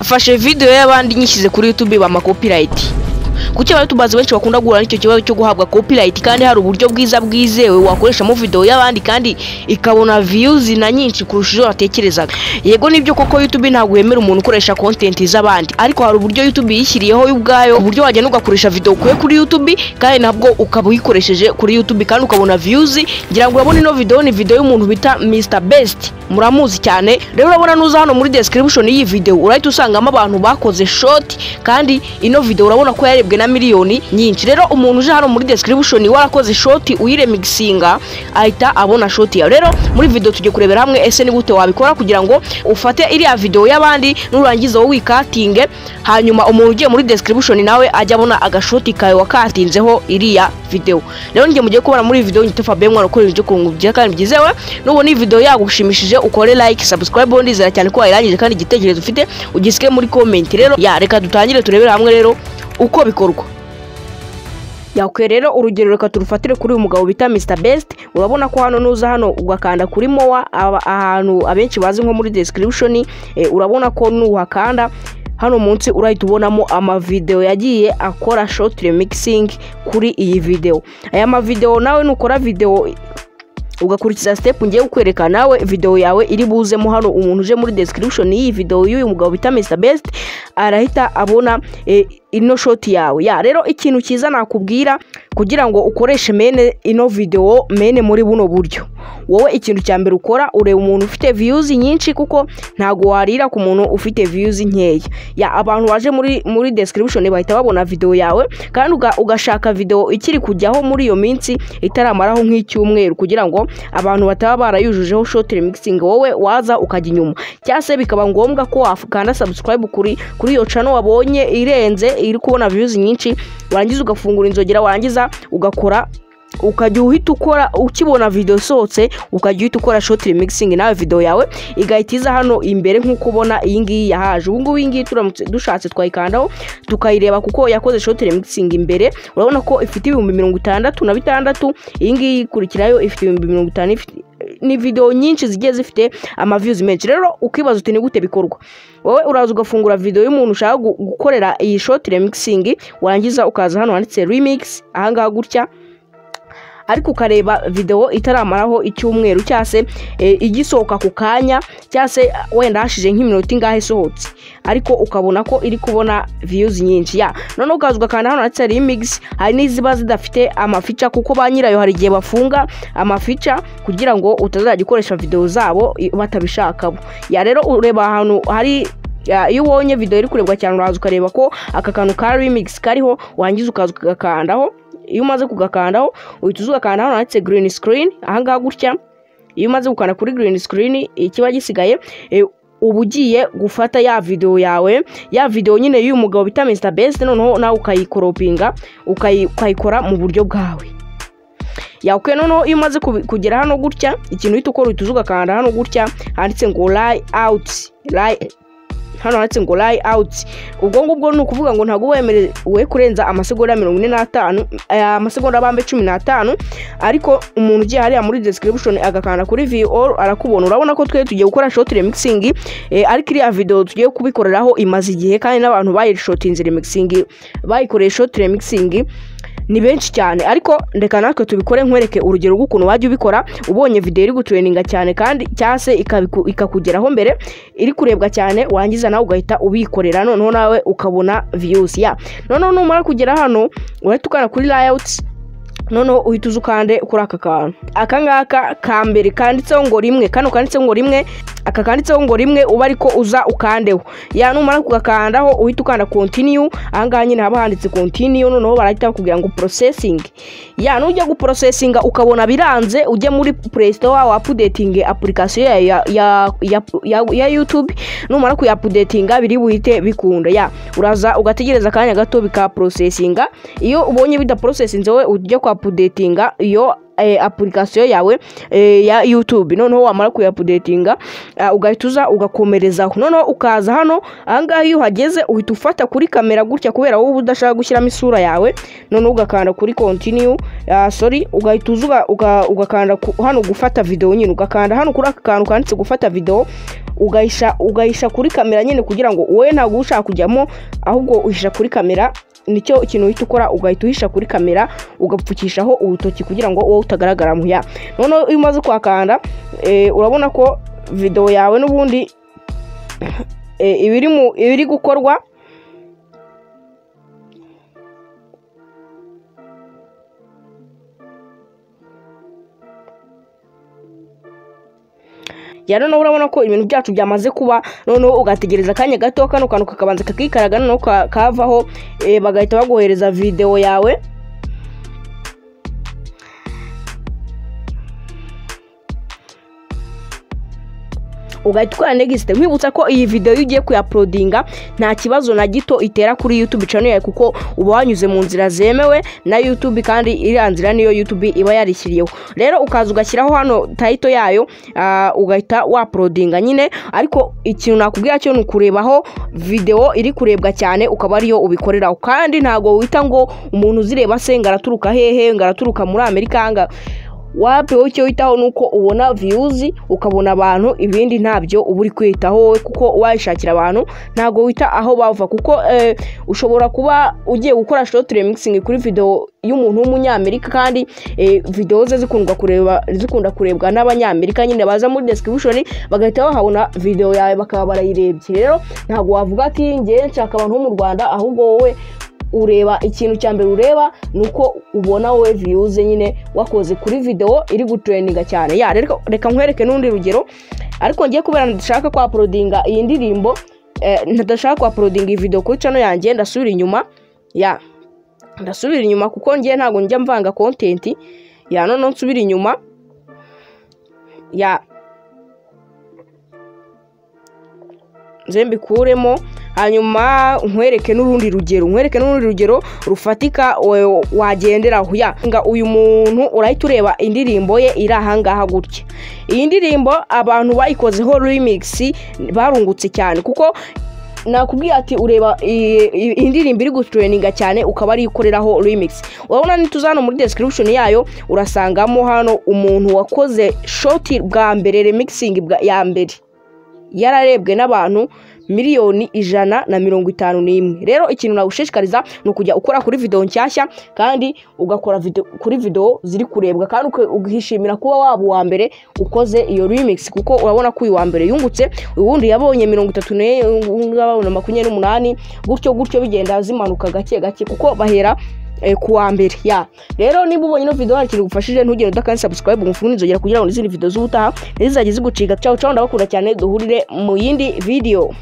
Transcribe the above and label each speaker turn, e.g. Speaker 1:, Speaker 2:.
Speaker 1: Afashe video y'abandi nyishyize kuri YouTube bama copyright. Kuki abatubazi benshi bakunda guhura n'icyo kibazo cyo guhabwa copyright kandi hari uburyo bwiza bwizewe wakoresha mu video y'abandi kandi ikabona views na nyinshi kurusha izo watekerezaga. Yego nibyo koko YouTube ntabwo yemera umuntu ukoresha content z'abandi, ariko hari uburyo YouTube yishyiriyeho ubwayo, uburyo wajya ugakoresha video kuri YouTube kandi nabwo ukaba uyikoresheje kuri YouTube kandi ukabona views. Ngira ngo urabona ino video ni video y'umuntu bita Mr Best, muramuzi cyane. Rero urabona nuza hano muri description y'iyi video urahita usangamo abantu bakoze short kandi ino video urabona ko yarebwe na miliyoni nyinshi. Rero umuntu uje hano muri description warakoze short uyiremixinga ahita abona short yawe. Rero muri video tujye kurebera hamwe ese ni gute wabikora kugira ngo ufate iriya video y'abandi nurangiza wowe wikatinge, hanyuma umuntu ugiye muri description nawe ajya abona agashoti kawe wakatinzeho iriya video. Rero ngiye mugiye kubona muri video nyite Fabien mwana ko ibyo kungubye kandi byizewe. Nubona iyi video yagushimishije ukore like, subscribe ndizera cyane ko wayirangije kandi igitekerezo ufite ugisike muri comment. Rero reka dutangire turebera hamwe rero uko bikorwa. Yakwe rero urugero reka turufatire kuri uyu mugabo bita Mr Best. Urabona ko hano nuza hano ugakanda kuri mowa ahantu abenshi bazi nko muri description, urabona ko nuhakanda hano munsi urahita ubonamo ama video yagiye akora short remixing kuri iyi video. Aya ma video nawe nukora video ugakurikiza step ngiye kukwereka nawe video yawe iri buzemo hano, umuntu uje muri description y'iyi video y'uyu mugabo bita Mr Best arahita abona ino short yawe. Rero ikintu kiza nakubwira kugira ngo ukoreshe mene ino video mene muri buno buryo, wowe ikintu cya mbere ukora ureba umuntu ufite views nyinshi kuko ntago warira ku muntu ufite views nkeya. Abantu baje muri description bahita babona video yawe kandi ugashaka video ikiri kujyaho muri iyo minsi itaramaraho nk'icyumweru kugira ngo abantu bataba barayujujeho short remixing, wowe waza ukajya inyuma. Cyase bikaba ngombwa ko wafukanda subscribe kuri iyo channel wabonye irenze iri kubona views nyinshi, warangiza ugafungura inzogera, warangiza ugakora ukajya uhita ukora ukibona video sotse ukajya uhita ukora short remixing nawe video yawe igahitiza hano imbere nk'uko ubona iyi ngiyi yahaje. Ubu ngubu iyi ngiyi turamutse dushatse twayikandaho tukayireba kuko yakoze short remixing imbere. Urabona ko ifite 66,000, iyi ngiyi ikurikirayo ifite 50,000. Ni video nyinshi zigiye zifite ama views menshi. Rero ukibaza uti ni gute bikorwa? Wowe uraza ugafungura video y'umuntu ushaka gukorera iyi short remixing, warangiza ukaza hano handitse remix ahangaha gutya, ariko ukareba video itaramaraho icyumweru cyase igisohoka ku kanya cyase wenda hashije nk'iminota ingahe sohotse, ariko ukabona ko iri kubona views nyinshi. None ukaza ugakanda hano handitse remix. Hari n'iziba zidafite amafica kuko ba nyirayo hari igihe bafunga amafica kugira ngo utazajya ukoresha video zabo batabishaka. Rero ureba ahantu hari iyo ubonye video iri kurebwa cyane uraza ukareba ko aka kantu ka remix kariho, wangiza ukaza ugakandaho. Iyo umaze kugakandaho uhita ugakanda hano handitse green screen ahangaha gutya. Iyo umaze gukanda kuri green screen ikiba gisigaye ubugiye gufata ya video yawe, ya video nyine y'uyu mugabo bita Mr Best, noneho nawe ukayikoropinga ukayikora mu buryo bwawe. Yakwe noneho iyo umaze kugera hano gutya ikintu uhita ukora uhita ugakanda hano gutya handitse ngo hano handitse ngo lie out. Ubwo ngubwo ni ukuvuga ngo ntago wemerewe kurenza amasegonda 45, amasegonda bambe 15, ariko umuntu ugiye hariya muri description agakanda kuri view all arakubona. Urabona ko twe tugiye gukora short remixing, ariko iriya video tugiye kubikoreraho imaze igihe kandi n'abantu bayishotinze remixing bayikoreye short remixing ni benshi cyane, ariko ndeka natwe tubikore nkwereke urugero rw'ukuntu wajya ubikora ubonye video iri gutraininga cyane kandi cyase ikakugeraho mbere iri kurebwa cyane, wangiza nawe ugahita ubikorera noneho nawe ukabona views. Noneho numara kugera hano urahita ukana kuri layouts, noneho uhita uzukande kuri aka kantu akangaka kambere kanditseho ngo rimwe, kano kanditseho ngo rimwe, aka kanditseho ngo rimwe uba ariko uza ukandeho. Numara kugakandaho uhita ukanda continue, ahangaha nyine haba handitse continue, noneho barahita bakubwira ngo processing. Nujya guprocessinga ukabona biranze ujye muri Play Store wa updating application ya YouTube. Numara kuyupdatinga biri buhite bikunda. Uraza ugategereza akanya gato bika processinga. Iyo ubonye bida processinze we ujye kwa updatinga iyo application yawe ya YouTube. Noneho wamara kuyapudetinga ugahita uza ugakomerezaho. Noneho ukaza hano ahangaha iyo uhageze uhita ufata kuri kamera gutya kubera wowe udashaka gushyiramo isura yawe. Noneho ugakanda kuri continue, ugahita uza ugakanda hano gufata video nyine, ugakanda hano kuri aka kantu kanditse gufata video, ugahisha kuri kamera nyine kugira ngo wowe ntabwo ushaka kujyamo, ahubwo uhisha kuri kamera. Nicyo ikintu uhita ukora, ugahita uhisha kuri kamera ugapfukishaho urutoki kugira ngo wowe utagaragara muya. Noneho iyo umaze kwakanda urabona ko video yawe n'ubundi ibiri gukorwa. Noneho urabona ko ibintu byacu byamaze kuba. Noneho ugategereza akanya gato, kano kantu kakabanza kakikaraga, noneho kavaho bagahita bagohereza video yawe. Ugahita ukora next. Nkwibutsa ko iyi video ugiye kuyaplodinga nta kibazo na gito itera kuri YouTube channel yawe, kuko uba wanyuze mu nzira zemewe na YouTube, kandi iriya nzira niyo YouTube iba yarishyiriyeho. Rero ukaza ugashyiraho hano title yayo, ugahita waplodinga nyine. Ariko ikintu nakubwira cyo nukurebaho video iri kurebwa cyane, ukaba ariyo ubikoreraho. Kandi ntago wita ngo umuntu uzireba se ngaraturuka hehe, ngaraturuka muri Amerika, wapi wowe icyo witaho nuko ubona views, ukabona abantu, ibindi ntabyo uburi kwitaho, kuko wayishakira abantu ntago wita aho bava. Kuko ushobora kuba ugiye gukora short remixing kuri video y'umuntu w'umunyamerika, kandi video ze zikunda kurebwa n'abanyamerika nyine, baza muri description bagahita bahabona video yawe bakaba barayirebye. Rero ntago wavuga ati ngiye nshaka abantu bo mu Rwanda, ahubwo wowe ureba ikintu cya mbere ureba nuko ubona wowe views nyine wakoze kuri video iri gutrendinga cyane. Reka nkwereke n'undi rugero. Ariko ngiye kubera ndashaka kwa uploadinga iyi ndirimbo, ndashaka kwa uploadinga iyi video kuri channel yanjye, ndasubira inyuma kuko ngiye ntago njya mvanga content. None nsubira inyuma. Zembikuremo, hanyuma nkwereke n'urundi rugero rufatika wagenderaho. Uyu muntu urahita ureba indirimbo ye iri ahangaha gutya. Iyi ndirimbo abantu bayikozeho remix barungutse cyane, kuko nakubwiye ati ureba indirimbo iri gutrendinga cyane ukaba ari ikoreraho remix. Urabona nituzano muri description yayo urasangamo hano umuntu wakoze short bwa mbere, remixing ya mbere yararebwe n'abantu 151,000,000. Rero ikintu nagushishikariza no kujya ukora kuri video nshyashya, kandi ugakora kuri video ziri kurebwa, kandi ugihishimira kuba waba wa mbere ukoze iyo remix, kuko urabona ko uyu wa mbere yungutse, ubundi yabonye 33,28 gutyo bigenda zimanuka gake gake, kuko bahera kuwa mbere. Rero niba ubonye no video hari kirugufashije, ntugire udakanda subscribe ngufuni nzogera kugira ngo izindi video z'ubutaha zizajye ziguciga. Ciao ndabakunda cyane, duhurire mu yindi video.